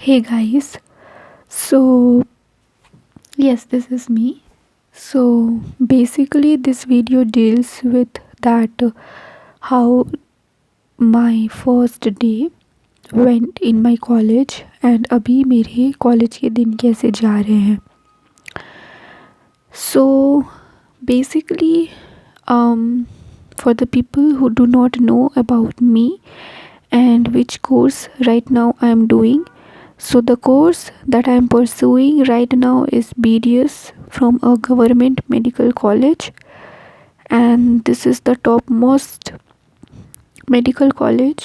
Hey guys, so yes, this is me. So basically, this video deals with that how my first day went in my college and अभी मेरे college के दिन कैसे जा रहे हैं. So basically, for the people who do not know about me and which course right now I am doing. So the course that I am pursuing right now is BDS from a government medical college, and this is the topmost medical college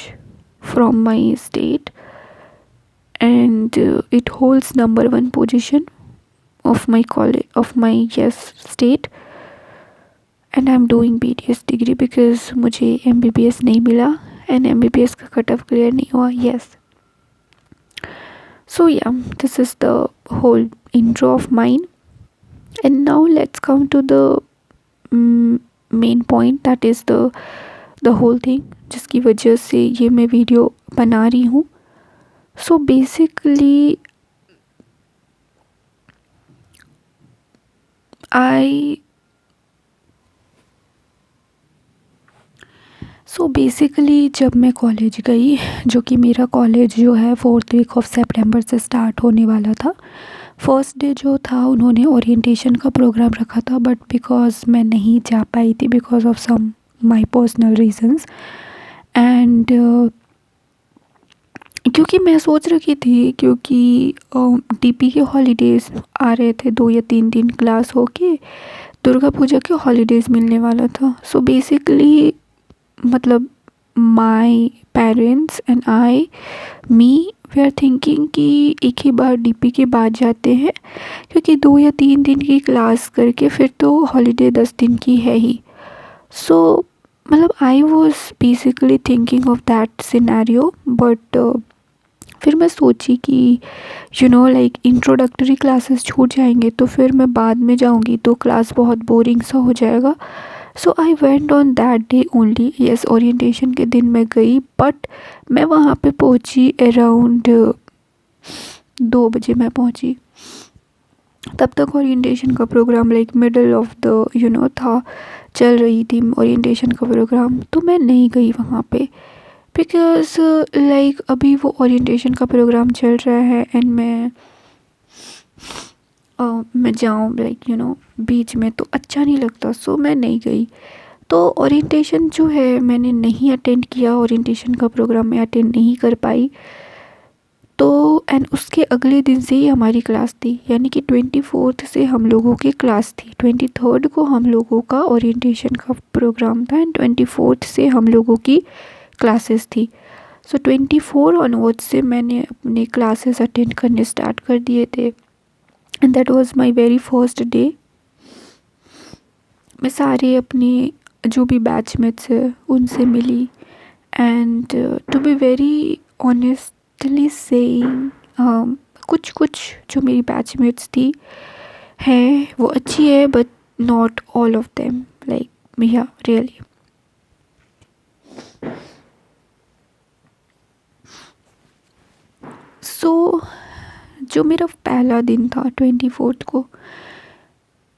from my state, and it holds number one position of my college of my yes state. And I'm doing BDS degree because मुझे MBBS नहीं मिला and MBBS का cut off clear नहीं हुआ. Yes. So yeah, this is the whole intro of mine, and now let's come to the main point, that is the whole thing जिसकी वजह से ये मैं वीडियो बना रही हूँ. So basically जब मैं कॉलेज गई, जो कि मेरा कॉलेज जो है 4th वीक ऑफ सितंबर से स्टार्ट होने वाला था. फर्स्ट डे जो था उन्होंने ओरिएंटेशन का प्रोग्राम रखा था, बट बिकॉज मैं नहीं जा पाई थी because of some my personal reasons. And क्योंकि मैं सोच रखी थी, क्योंकि DP के हॉलीडेज़ आ रहे थे 2 या 3 दिन क्लास होके, दुर्गा पूजा के हॉलीडेज़ मिलने वाला था. सो बेसिकली मतलब my parents and me we are thinking कि एक ही बार DP के बाद जाते हैं, क्योंकि 2 या 3 दिन की क्लास करके फिर तो हॉलीडे 10 दिन की है ही. सो मतलब I was basically thinking of that scenario, but फिर मैं सोची कि लाइक इंट्रोडक्टरी क्लासेस छूट जाएंगे तो फिर मैं बाद में जाऊंगी तो क्लास बहुत बोरिंग सा हो जाएगा. So I went on that day only. Yes, orientation के दिन मैं गई, बट मैं वहाँ पे पहुँची अराउंड 2 बजे मैं पहुँची. तब तक ओरिएंटेशन का program like middle of the था, चल रही थी ओरिएंटेशन का प्रोग्राम. तो मैं नहीं गई वहाँ पे बिकॉज लाइक अभी वो ओरिएंटेशन का प्रोग्राम चल रहा है एंड मैं जाऊँ लाइक बीच में तो अच्छा नहीं लगता. सो मैं नहीं गई. तो ओरिएंटेशन जो है मैंने नहीं अटेंड किया, ओरिएंटेशन का प्रोग्राम मैं अटेंड नहीं कर पाई. तो एंड उसके अगले दिन से ही हमारी क्लास थी, यानी कि 24th से हम लोगों की क्लास थी. 23rd को हम लोगों का ओरिएंटेशन का प्रोग्राम था एंड 24th से हम लोगों की क्लासेस थी. सो 24 ऑनवर्ड से मैंने अपने क्लासेस अटेंड करने स्टार्ट कर दिए थे, and that was my very first day. मैं सारे अपने जो भी बैचमेट्स है उनसे मिली, and to be very honestly saying कुछ जो मेरी बैचमेट्स थी हैं वो अच्छी है, but not all of them like या रियली. सो जो मेरा पहला दिन था 24th को,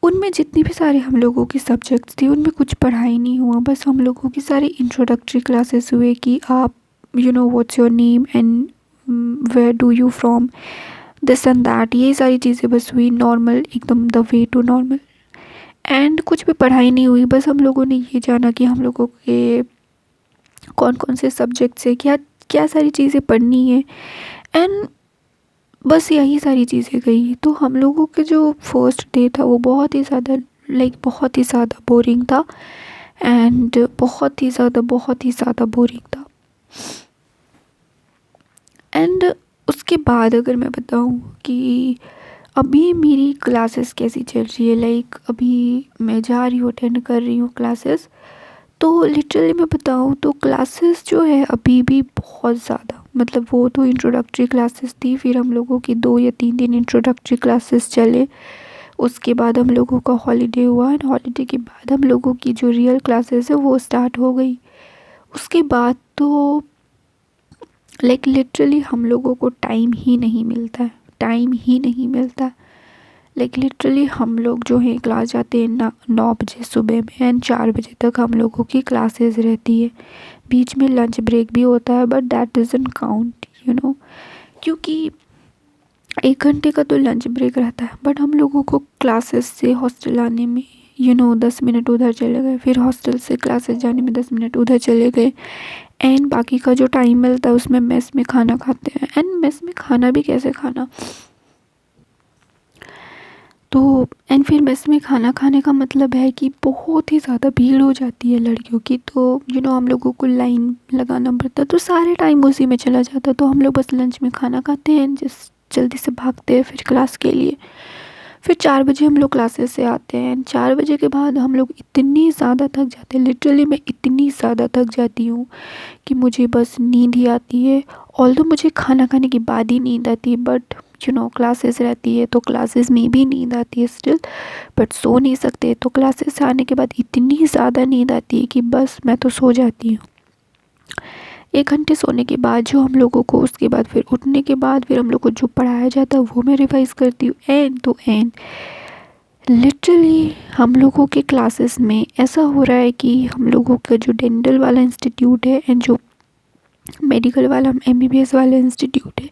उनमें जितनी भी सारे हम लोगों की सब्जेक्ट्स थी उनमें कुछ पढ़ाई नहीं हुआ. बस हम लोगों की सारी इंट्रोडक्टरी क्लासेस हुए कि आप what's your name and where do you from, this and that, ये सारी चीज़ें बस हुई नॉर्मल, एकदम the way to normal. And कुछ भी पढ़ाई नहीं हुई. बस हम लोगों ने ये जाना कि हम लोगों के कौन कौन से सब्जेक्ट्स है, क्या क्या सारी चीज़ें पढ़नी है, एंड बस यही सारी चीज़ें गई. तो हम लोगों के जो फर्स्ट डे था वो बहुत ही ज़्यादा बोरिंग था, एंड बहुत ही ज़्यादा बोरिंग था. एंड उसके बाद अगर मैं बताऊं कि अभी मेरी क्लासेस कैसी चल रही है, लाइक अभी मैं जा रही हूँ, अटेंड कर रही हूँ क्लासेस, तो लिटरली मैं बताऊँ तो क्लासेस जो है अभी भी बहुत ज़्यादा, मतलब वो तो इंट्रोडक्टरी क्लासेस थी, फिर हम लोगों की 2 या 3 दिन इंट्रोडक्टरी क्लासेस चले, उसके बाद हम लोगों का हॉलीडे हुआ, एंड हॉलीडे के बाद हम लोगों की जो रियल क्लासेस है वो स्टार्ट हो गई. उसके बाद तो लाइक लिटरली हम लोगों को टाइम ही नहीं मिलता है, टाइम ही नहीं मिलता। लाइक लिटरली हम लोग जो है क्लास जाते हैं ना 9 बजे सुबह में एंड 4 बजे तक हम लोगों की क्लासेस रहती है। बीच में लंच ब्रेक भी होता है बट दैट डजंट काउंट, क्योंकि 1 घंटे का तो लंच ब्रेक रहता है बट हम लोगों को क्लासेस से हॉस्टल आने में 10 मिनट उधर चले गए, फिर हॉस्टल से क्लासेस जाने में 10 मिनट उधर चले गए एंड बाकी का जो टाइम मिलता है उसमें मेस में खाना खाते हैं। एंड मेस में खाना भी कैसे खाना, तो एंड फिर मेस में खाना खाने का मतलब है कि बहुत ही ज़्यादा भीड़ हो जाती है लड़कियों की, तो हम लोगों को लाइन लगाना पड़ता है, तो सारे टाइम उसी में चला जाता है। तो हम लोग बस लंच में खाना खाते हैं, जिस जल्दी से भागते हैं फिर क्लास के लिए। फिर 4 बजे हम लोग क्लासेस से आते हैं, 4 बजे के बाद हम लोग इतनी ज़्यादा थक जाते हैं, लिटरली मैं इतनी ज़्यादा थक जाती हूँ कि मुझे बस नींद ही आती है। ऑल्दो मुझे खाना खाने के बाद ही नींद आती है बट क्लासेस रहती है तो क्लासेस में भी नींद आती है स्टिल, बट सो नहीं सकते। तो क्लासेस से आने के बाद इतनी ज़्यादा नींद आती है कि बस मैं तो सो जाती हूँ। 1 घंटे सोने के बाद जो हम लोगों को, उसके बाद फिर उठने के बाद फिर हम लोग को जो पढ़ाया जाता है वो मैं रिवाइज़ करती हूँ एंड टू एंड। लिटरली हम लोगों के क्लासेस में ऐसा हो रहा है कि हम लोगों का जो डेंटल वाला इंस्टीट्यूट है एंड जो मेडिकल वाला एमबीबीएस वाला इंस्टीट्यूट है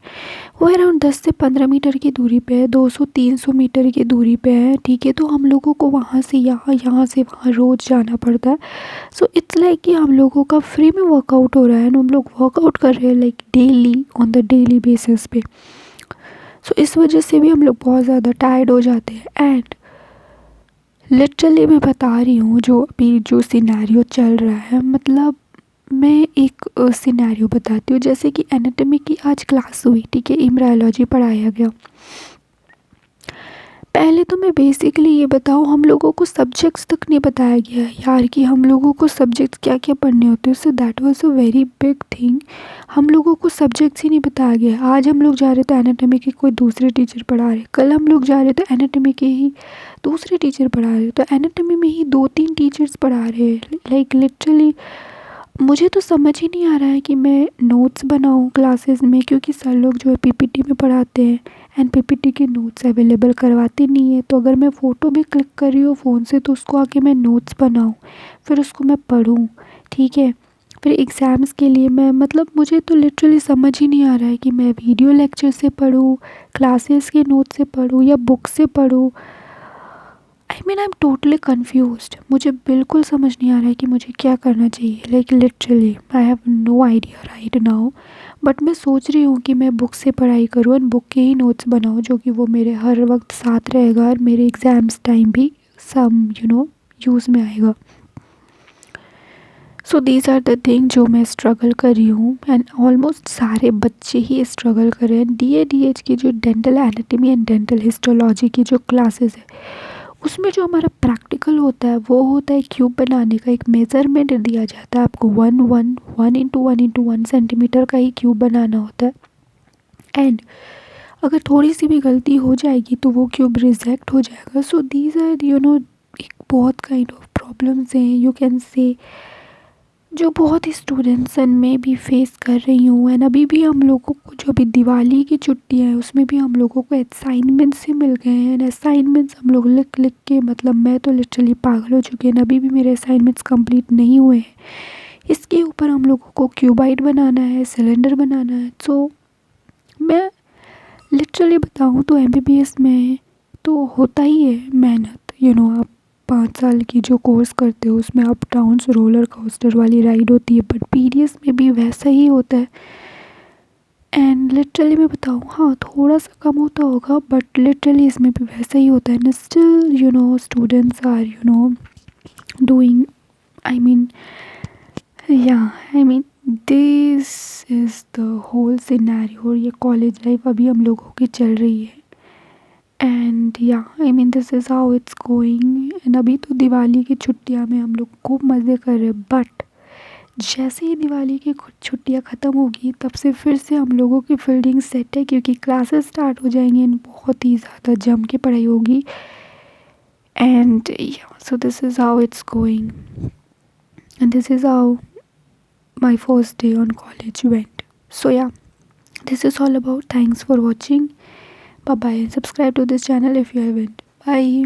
वो अराउंड 10 से 15 मीटर की दूरी पे है, 200-300 मीटर की दूरी पे है, ठीक है। तो हम लोगों को वहाँ से यहाँ, यहाँ से वहाँ रोज़ जाना पड़ता है। सो इट्स लाइक कि हम लोगों का फ्री में वर्कआउट हो रहा है, हम लोग वर्कआउट कर रहे हैं like daily on the daily basis पे। सो इस वजह से भी हम लोग बहुत ज़्यादा टायर्ड हो जाते हैं। एंड लिटरली मैं बता रही हूँ जो अभी जो सिनेरियो चल रहा है, मतलब मैं एक सिनेरियो बताती हूँ। जैसे कि एनाटॉमी की आज क्लास हुई, ठीक है, एम्ब्रायोलॉजी पढ़ाया गया। पहले तो मैं बेसिकली ये बताऊँ, हम लोगों को सब्जेक्ट्स तक नहीं बताया गया यार कि हम लोगों को सब्जेक्ट्स क्या क्या पढ़ने होते हैं। So that was a very big thing. हम लोगों को सब्जेक्ट्स ही नहीं बताया गया। आज हम लोग जा रहे थे एनाटॉमी के कोई दूसरे टीचर पढ़ा रहे, कल हम लोग जा रहे थे एनाटॉमी के ही दूसरे टीचर पढ़ा रहे, तो एनाटॉमी में ही 2-3 टीचर्स पढ़ा रहे हैं। लाइक लिटरली मुझे तो समझ ही नहीं आ रहा है कि मैं नोट्स बनाऊँ क्लासेस में, क्योंकि सर लोग जो है पीपीटी में पढ़ाते हैं एंड पीपीटी के नोट्स अवेलेबल करवाते नहीं है। तो अगर मैं फ़ोटो भी क्लिक कर रही हूँ फ़ोन से तो उसको आके मैं नोट्स बनाऊँ, फिर उसको मैं पढूँ, ठीक है। फिर एग्ज़ाम्स के लिए मैं, मतलब मुझे तो लिटरली समझ ही नहीं आ रहा है कि मैं वीडियो लेक्चर से पढूँ, क्लासेस के नोट से पढूँ या बुक से पढूँ। I am totally confused. मुझे बिल्कुल समझ नहीं आ रहा है कि मुझे क्या करना चाहिए। Like literally I have no idea right now. But मैं सोच रही हूँ कि मैं बुक से पढ़ाई करूँ एंड बुक के ही नोट्स बनाऊँ, जो कि वो मेरे हर वक्त साथ रहेगा और मेरे एग्ज़ाम्स टाइम भी सम यूज़ में आएगा। So these are the thing जो मैं स्ट्रगल कर रही हूँ एंड ऑलमोस्ट सारे बच्चे ही स्ट्रगल कर रहे हैं। डीएडीएच की जो dental anatomy and dental histology की जो क्लासेस है उसमें जो हमारा प्रैक्टिकल होता है वो होता है क्यूब बनाने का। एक मेज़रमेंट दिया जाता है आपको, 1 इंटू 1 का ही क्यूब बनाना होता है। एंड अगर थोड़ी सी भी गलती हो जाएगी तो वो क्यूब रिजेक्ट हो जाएगा। सो दीज आर एक बहुत काइंड ऑफ प्रॉब्लम्स हैं, यू कैन से, जो बहुत ही स्टूडेंट्स में भी फेस कर रही हूँ। एंड अभी भी हम लोगों को जो अभी दिवाली की छुट्टियाँ हैं उसमें भी हम लोगों को असाइनमेंट्स ही मिल गए हैं एंड असाइनमेंट्स हम लोग लिख लिख के, मतलब मैं तो लिटरली पागल हो चुकी हूँ। अभी भी मेरे असाइनमेंट्स कंप्लीट नहीं हुए हैं। इसके ऊपर हम लोगों को क्यूबाइड बनाना है, सिलेंडर बनाना है। सो मैं लिटरली बताऊँ तो एमबीबीएस में तो होता ही है मेहनत। आप 5 साल की जो कोर्स करते हो उसमें अप डाउन्स रोलर कोस्टर वाली राइड होती है, बट पीडीएस में भी वैसा ही होता है। एंड लिटरली मैं बताऊँ, हाँ थोड़ा सा कम होता होगा बट लिटरली इसमें भी वैसा ही होता है। And still students are doing, I mean this is the whole scenario. ये कॉलेज लाइफ अभी हम लोगों की चल रही है and this is how it's going. And अभी तो दिवाली की छुट्टियां में हम लोग खूब मज़े कर रहे हैं, बट जैसे ही दिवाली की छुट्टियां ख़त्म होगी तब से फिर से हम लोगों की फील्डिंग सेट है, क्योंकि क्लासेस स्टार्ट हो जाएंगी एंड बहुत ही ज़्यादा जम के पढ़ाई होगी। And so this is how it's going and this is how my first day on college went. So yeah, this is all about. Thanks for watching. Bye bye. Subscribe to this channel if you haven't. Bye.